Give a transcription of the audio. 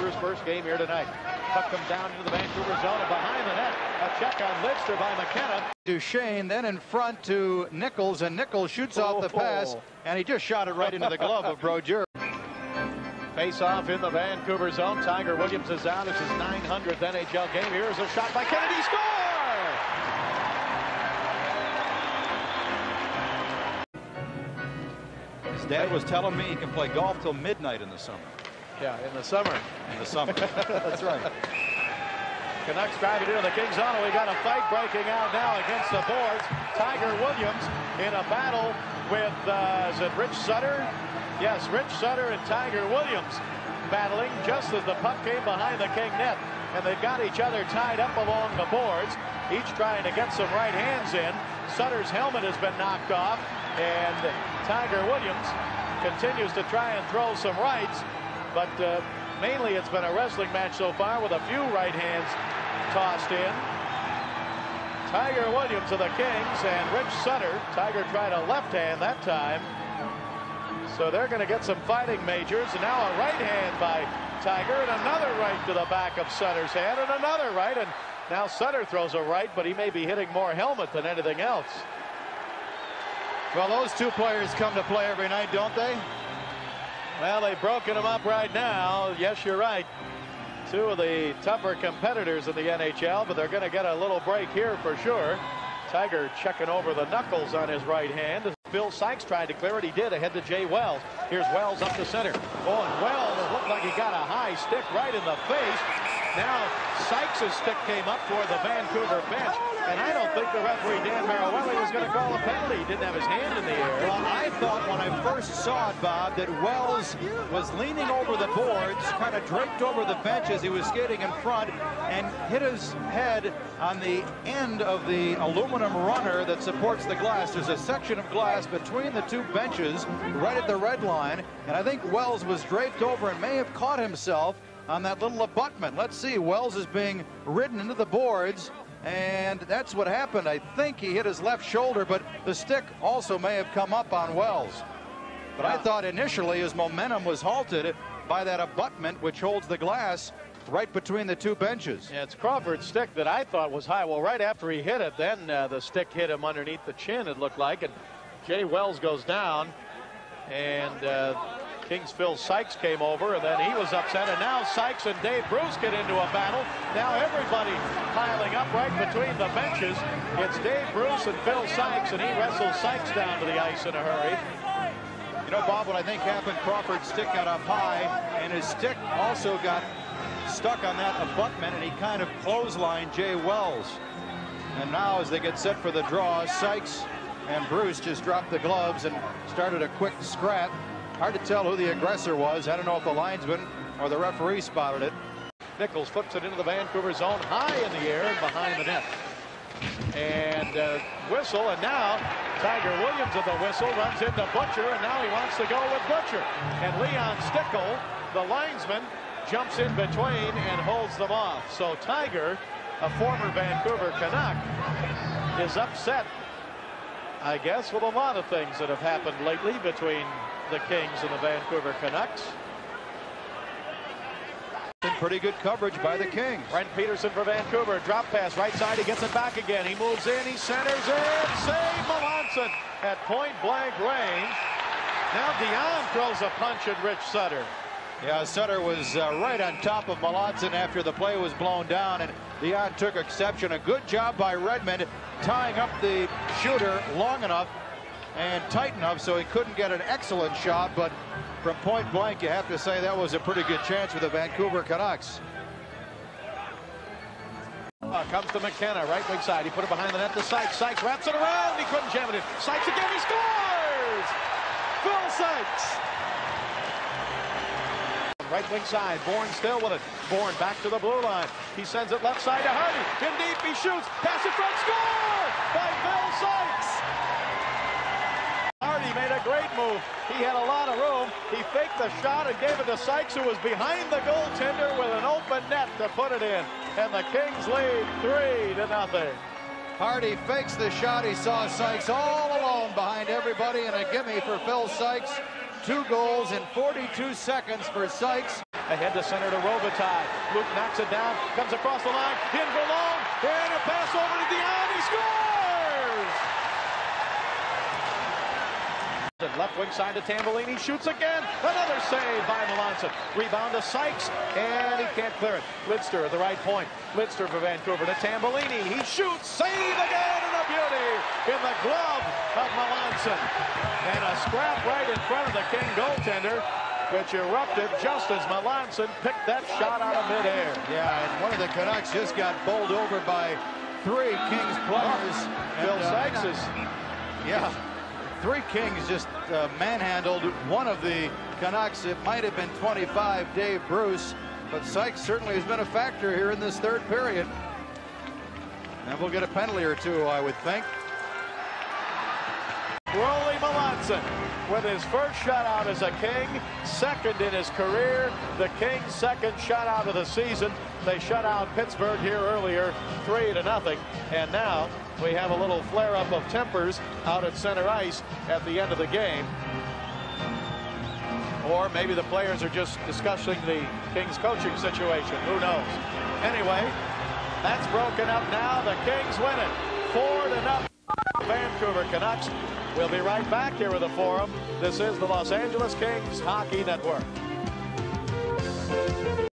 Vancouver's first game here tonight. Puck comes down into the Vancouver zone and behind the net. A check on Lidster by McKenna. Duchesne then in front to Nichols, and Nichols shoots off the pass, and he just shot it right into the glove of Brodeur. Face off in the Vancouver zone. Tiger Williams is out. It's his 900th NHL game. Here's a shot by Kennedy. Score! His dad was telling me he can play golf till midnight in the summer. Yeah, in the summer. In the summer. That's right. Canucks drive it into the Kings zone. We got a fight breaking out now against the boards. Tiger Williams in a battle with, is it Rich Sutter? Yes, Rich Sutter and Tiger Williams battling just as the puck came behind the King net. And they've got each other tied up along the boards, each trying to get some right hands in. Sutter's helmet has been knocked off, and Tiger Williams continues to try and throw some rights. But mainly it's been a wrestling match so far with a few right hands tossed in. Tiger Williams of the Kings and Rich Sutter. Tiger tried a left hand that time. So they're going to get some fighting majors. And now a right hand by Tiger and another right to the back of Sutter's hand and another right. And now Sutter throws a right, but he may be hitting more helmet than anything else. Well, those two players come to play every night, don't they? Well, they've broken them up right now. Yes, you're right. Two of the tougher competitors in the NHL, but they're going to get a little break here for sure. Tiger checking over the knuckles on his right hand. Phil Sykes tried to clear it. He did, ahead to Jay Wells. Here's Wells up the center. Oh, and Wells looked like he got a high stick right in the face. Now Sykes' stick came up toward the Vancouver bench, and I don't think the referee Dan Marawelli was going to call a penalty. He didn't have his hand in the air. Well, I thought when I first saw it, Bob, that Wells was leaning over the boards, kind of draped over the bench as he was skating in front, and hit his head on the end of the aluminum runner that supports the glass. There's a section of glass between the two benches right at the red line, and I think Wells was draped over and may have caught himself on that little abutment. Let's see, Wells is being ridden into the boards, and that's what happened. I think he hit his left shoulder, but the stick also may have come up on Wells. But I thought initially his momentum was halted by that abutment which holds the glass right between the two benches. Yeah, it's Crawford's stick that I thought was high. Well, right after he hit it, then the stick hit him underneath the chin, it looked like, and Jay Wells goes down, and King's Phil Sykes came over, and then he was upset, and now Sykes and Dave Bruce get into a battle. Now everybody piling up right between the benches. It's Dave Bruce and Phil Sykes, and he wrestles Sykes down to the ice in a hurry. You know, Bob, what I think happened, Crawford's stick got up high, and his stick also got stuck on that abutment, and he kind of clotheslined Jay Wells. And now as they get set for the draw, Sykes and Bruce just dropped the gloves and started a quick scrap. Hard to tell who the aggressor was. I don't know if the linesman or the referee spotted it. Nichols flips it into the Vancouver zone, high in the air and behind the net. And whistle, and now Tiger Williams at the whistle runs into Butcher, and now he wants to go with Butcher. And Leon Stickle, the linesman, jumps in between and holds them off. So Tiger, a former Vancouver Canuck, is upset, I guess, with a lot of things that have happened lately between the Kings and the Vancouver Canucks. Pretty good coverage by the Kings. Brent Peterson for Vancouver. Drop pass right side. He gets it back again. He moves in. He centers in. Save Melanson at point blank range. Now Dion throws a punch at Rich Sutter. Yeah, Sutter was right on top of Melanson after the play was blown down, and Dion took exception. A good job by Redmond tying up the shooter long enough and tight enough so he couldn't get an excellent shot, but from point blank you have to say that was a pretty good chance for the Vancouver Canucks. Comes to McKenna, right wing side. He put it behind the net to Sykes. Sykes wraps it around. He couldn't jam it in. Sykes again. He scores! Phil Sykes. Right wing side. Bourne still with it. Bourne back to the blue line. He sends it left side to Hardy. In deep, he shoots. Pass in front. Score by Phil Sykes. Hardy made a great move. He had a lot of room. He faked the shot and gave it to Sykes, who was behind the goaltender with an open net to put it in. And the Kings lead 3-0. Hardy fakes the shot. He saw Sykes all alone behind everybody, and a gimme for Phil Sykes. 2 goals in 42 seconds for Sykes. Ahead to center to Robitaille. Luke knocks it down, comes across the line, in for long, and a pass over to Dion. He scores! Left wing side to Tambellini, shoots again. Another save by Melanson. Rebound to Sykes, and he can't clear it. Lidster at the right point. Lidster for Vancouver to Tambellini. He shoots, save again, and a beauty in the glove of Melanson. And a scrap right in front of the King goaltender, which erupted just as Melanson picked that shot out of midair. Yeah, and one of the Canucks just got bowled over by 3 Kings players. Bill Sykes is... Yeah. 3 Kings just manhandled one of the Canucks. It might have been 25, Dave Bruce, but Sykes certainly has been a factor here in this third period. And we'll get a penalty or two, I would think. Rolly Melanson with his first shutout as a King, second in his career, the Kings' second shutout of the season. They shut out Pittsburgh here earlier, 3-0, and now we have a little flare-up of tempers out at center ice at the end of the game. Or maybe the players are just discussing the Kings coaching situation. Who knows? Anyway, that's broken up now. The Kings win it 4-0. Vancouver Canucks. We'll be right back here with the Forum. This is the Los Angeles Kings Hockey Network.